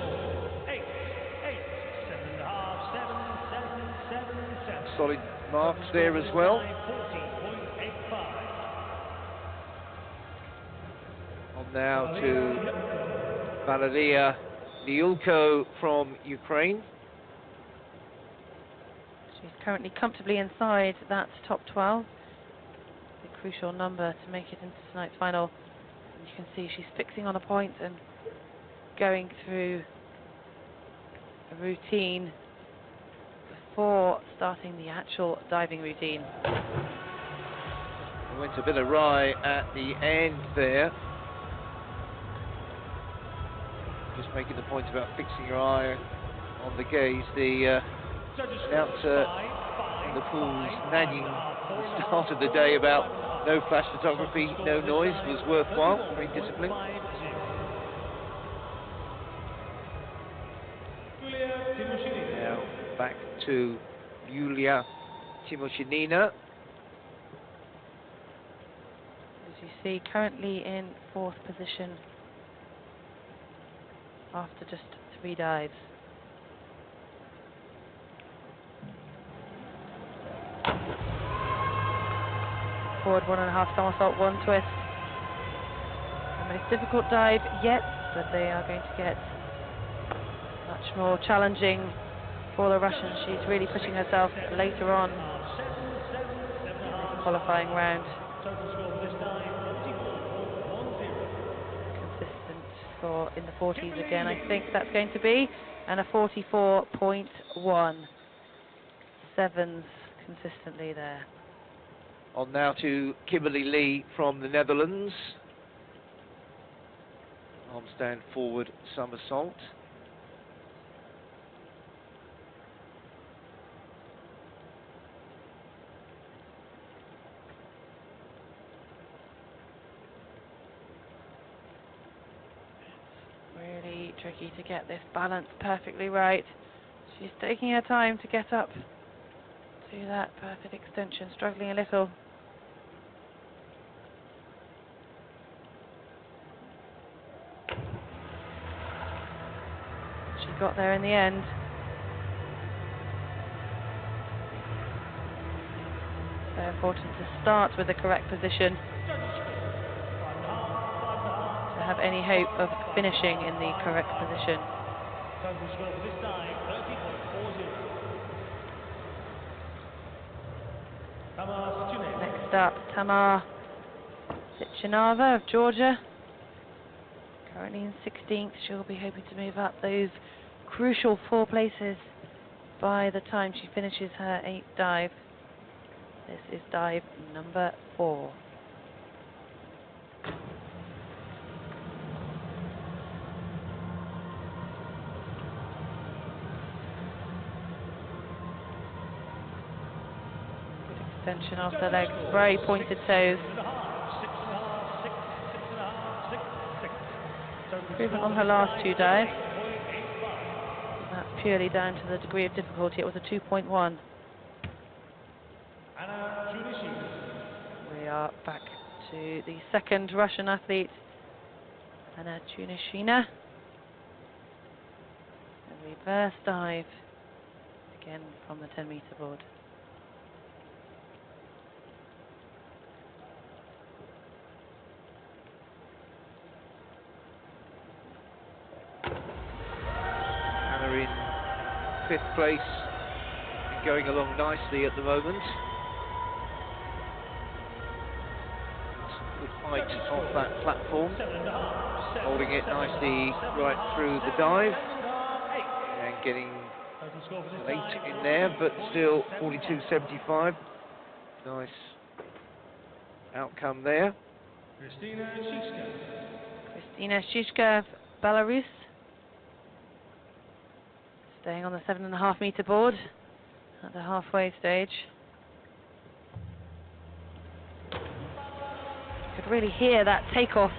Solid marks there as well. On now to Valeria Liulko from Ukraine. She's currently comfortably inside that top 12. The crucial number to make it into tonight's final. And you can see she's fixing on a point and going through a routine before starting the actual diving routine. It went a bit awry at the end there. Just making the point about fixing your eye on the gaze. The announcer in the pool's nagging at the start of the day about no flash photography, no noise was worthwhile, very disciplined. Now back to Yulia Timoshinina. As you see, currently in 4th position after just 3 dives. Forward 1.5 somersault, 1 twist. The most difficult dive yet, but they are going to get much more challenging for the Russian. She's really pushing herself later on in this qualifying round. Consistent for in the 40s again, I think that's going to be, and a 44.1. Sevens consistently there. On now to Kimberly Lee from the Netherlands. Arm stand forward somersault. Really tricky to get this balance perfectly right. She's taking her time to get up to that perfect extension, struggling a little. She got there in the end. So important to start with the correct position to have any hope of finishing in the correct position. Next up, Tamar Sitchinova of Georgia. Currently in 16th, she'll be hoping to move up those crucial 4 places by the time she finishes her 8th dive. This is dive number 4. Good extension of the legs, very pointed toes. improvement on her last two dives. That's purely down to the degree of difficulty. It was a 2.1. We are back to the second Russian athlete, Anna Chunishina. A reverse dive, again from the 10-meter board. Anna in 5th place and going along nicely at the moment. Good height off that platform, holding it nicely right through the dive and getting an 8 in there, but still 42.75. Nice outcome there. Kristina Shishka of Belarus, staying on the 7.5-meter board at the halfway stage. You could really hear that takeoff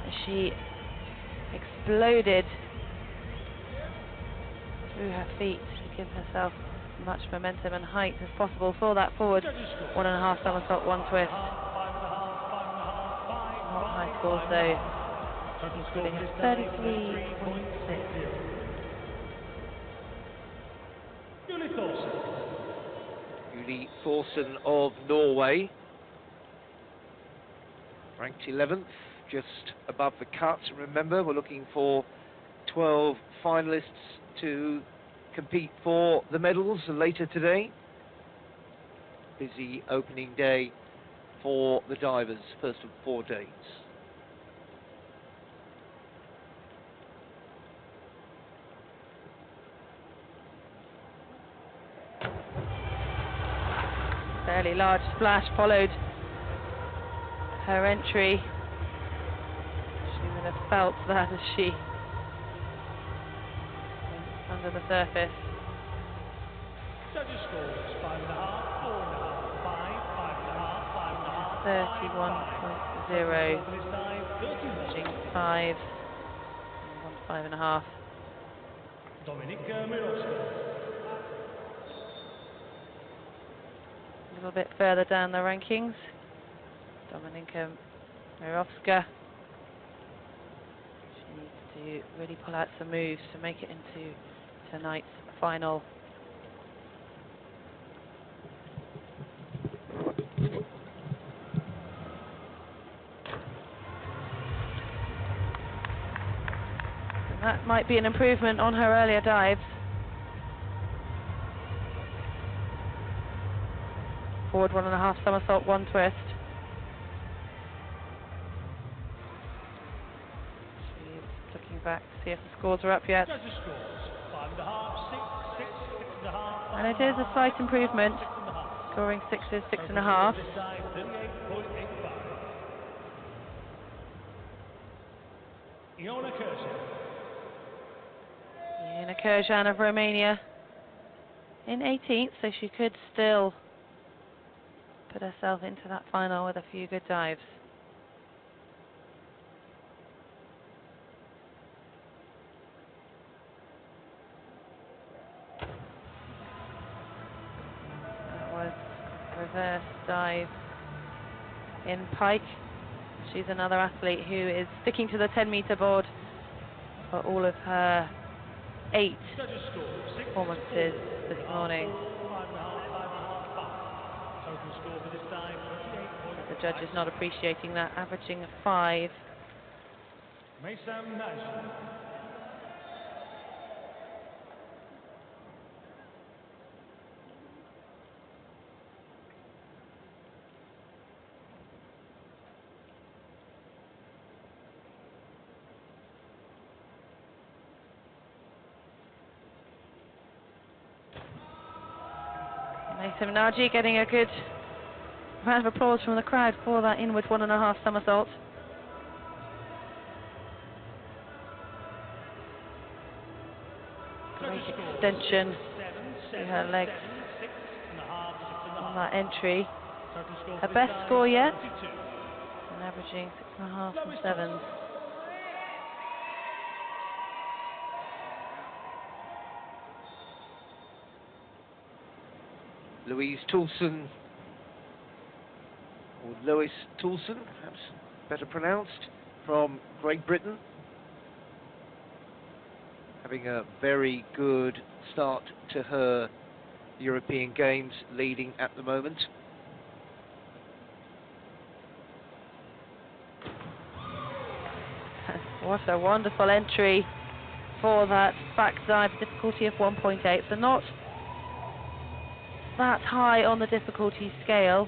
as she exploded through her feet to give herself as much momentum and height as possible for that forward 1.5 somersault, 1 twist. Not high scores though, including a 33.6. Julie Thorsen of Norway, ranked 11th, just above the cut. Remember, we're looking for 12 finalists to compete for the medals later today. Busy opening day for the divers, first of 4 days. Fairly large splash followed her entry. She would have felt that as she went under the surface. Judges scores 5.5, 4.5, 5, 5.5, 31.0, averaging 5, and 5.5. Dominika Mirovska. A little bit further down the rankings, Dominika Mirovska. She needs to really pull out some moves to make it into tonight's final. And that might be an improvement on her earlier dives. Forward 1.5 somersault, 1 twist. She's looking back to see if the scores are up yet. Judges scores 5.5, 6, 6, 6.5. And it is a slight improvement, scoring 6s, 6.5. This side 38.85. Iona Kursan. Iona Kursan of Romania in 18th, so she could still put herself into that final with a few good dives. That was a reverse dive in pike. She's another athlete who is sticking to the 10-meter board for all of her 8 performances this morning. The judge is not appreciating that, averaging a 5. Mason Nagy getting a good round of applause from the crowd for that inward 1.5 somersault. Great extension to her legs on that entry. Her best score yet, and averaging 6.5 and 7s. Louise Toulson, or Lois Toulson, perhaps better pronounced, from Great Britain. Having a very good start to her European Games, leading at the moment. What a wonderful entry for that backside, difficulty of 1.8. So not that high on the difficulty scale.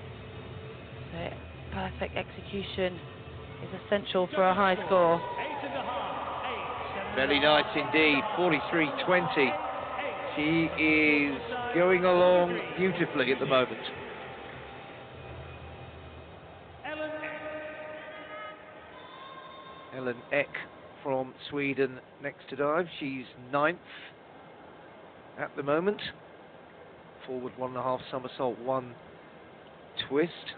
So perfect execution is essential for a high score. Very nice indeed, 43.20. She is going along beautifully at the moment. Ellen Ek from Sweden next to dive. She's 9th at the moment. Forward 1.5 somersault, 1 twist.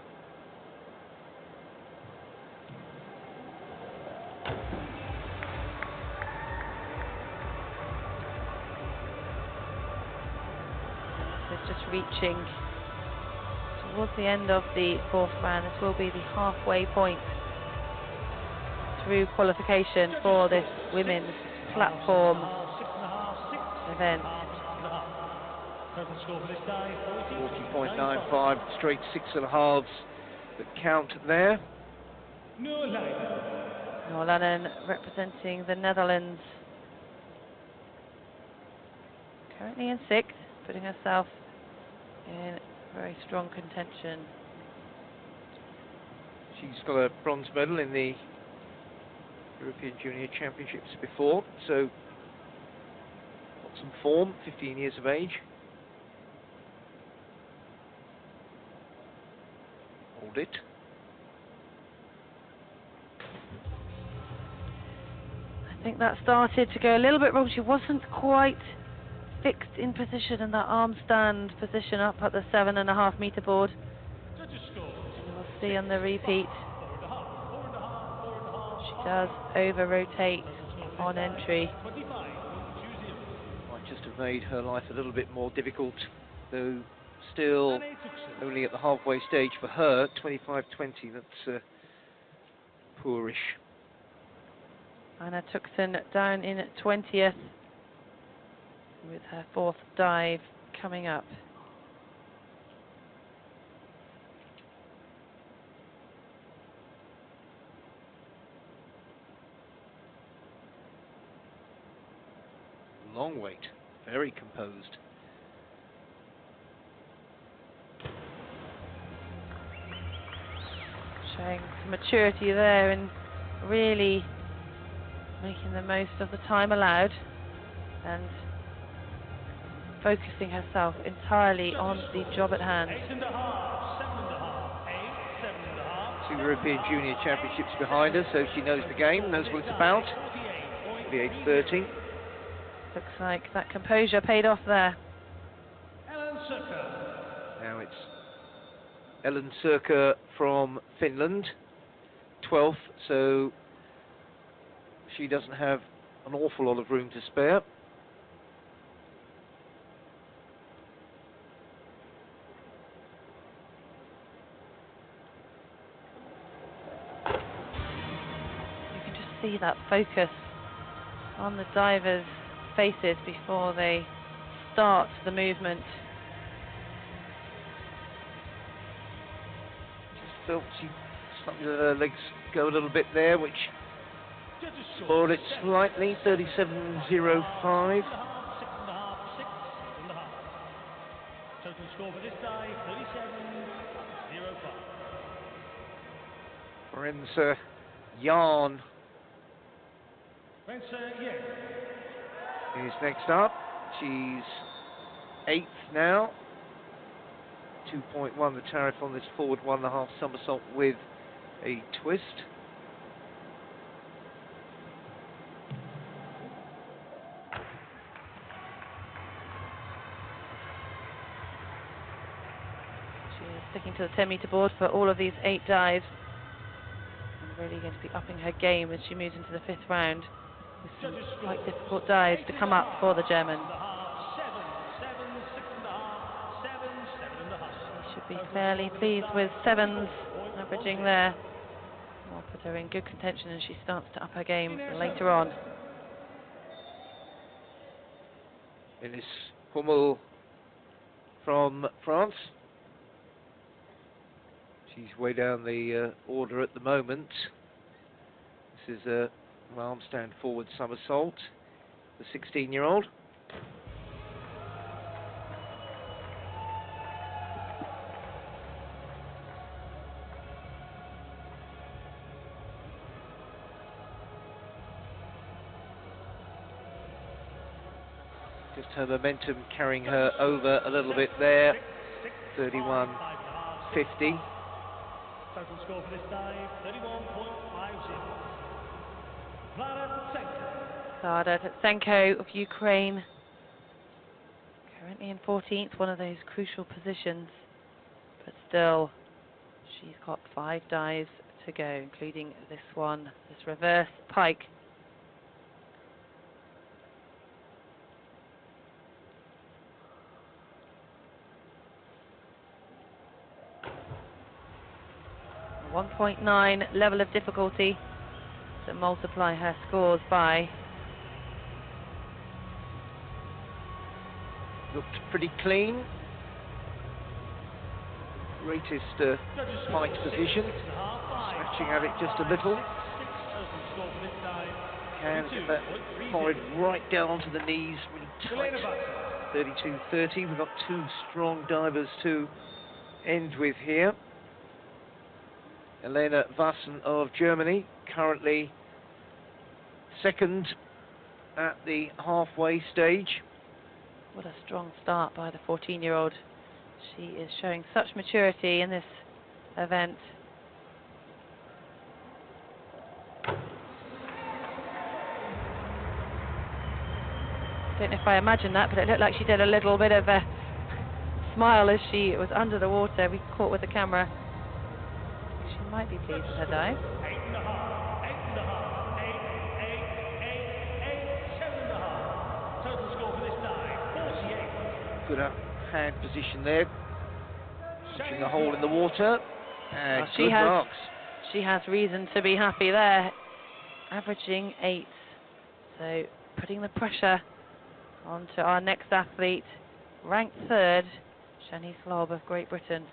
Just reaching towards the end of the 4th round. This will be the halfway point through qualification for this women's platform event. 40.95, straight 6.5 the count there. Noorlanen representing the Netherlands. Currently in 6th, putting herself in very strong contention. She's got a bronze medal in the European Junior Championships before, so got some form, 15 years of age. Hold it. I think that started to go a little bit wrong. She wasn't quite fixed in position in that arm stand position up at the 7.5 meter board. And we'll see on the repeat. She does over rotate on entry. Might just have made her life a little bit more difficult, though still only at the halfway stage for her. 25.20, that's poorish. Anna Tuxen down in 20th. With her 4th dive coming up. Long wait, very composed. Showing some maturity there and really making the most of the time allowed and focusing herself entirely on the job at hand. 2 European Junior Championships behind her, so she knows the game, knows what it's about. 48.30. Looks like that composure paid off there. Now it's Ellen Sirka from Finland, 12th, so she doesn't have an awful lot of room to spare. See that focus on the divers' faces before they start the movement. Just felt she let her legs go a little bit there, which spoiled it slightly. 37.05. Total score for this dive, 37.05. Lorenza Yarn is next up. She's 8th now. 2.1 the tariff on this forward 1.5 somersault with a twist. She is sticking to the 10 meter board for all of these 8 dives. And really going to be upping her game as she moves into the 5th round. With some quite difficult dives to come up for the German. be fairly pleased with 7s averaging there. Will put her in good contention as she starts to up her game later on. Ines Hummel from France. She's way down the order at the moment. This is a arm stand forward somersault, the 16-year-old. Just her momentum carrying her over a little bit there. 31.50. Total score for this dive, 31.50. Vlada Tsenko of Ukraine, currently in 14th, one of those crucial positions, but still she's got 5 dives to go, including this one, this reverse pike. A 1.9 level of difficulty to multiply her scores by. Looked pretty clean. Greatest pike position. Scratching at it just a little. Can get that forehead right down to the knees, really tight. 32.30. We've got 2 strong divers to end with here. Elena Wassen of Germany, currently 2nd at the halfway stage. What a strong start by the 14-year-old. She is showing such maturity in this event. I don't know if I imagined that, but it looked like she did a little bit of a smile as she was under the water. We caught with the camera. She might be pleased with her dive. 8.5, 7.5. Total score for this dive, 48. Good hand position there. Punching a hole in the water. And Well, good marks. she has reason to be happy there. Averaging 8. So putting the pressure onto our next athlete, ranked 3rd, Shani Slob of Great Britain.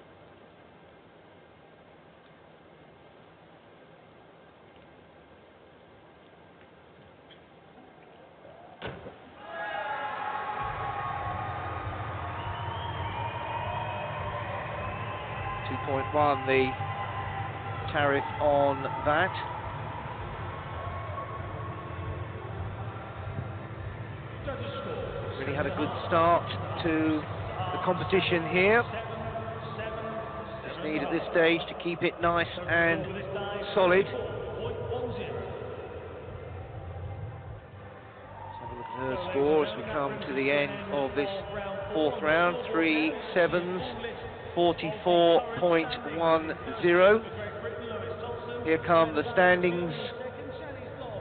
.1 the tariff on that. Really had a good start to the competition here. Just need at this stage to keep it nice and solid. Let's have a look at her score as we come to the end of this 4th round. 3 7s. 44.10. Here come the standings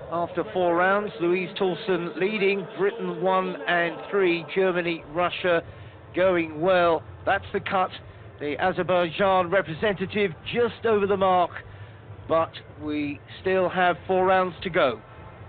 after 4 rounds. Louise Toulson leading, Britain 1 and 3, Germany, Russia going well. That's the cut. The Azerbaijan representative just over the mark, but we still have 4 rounds to go.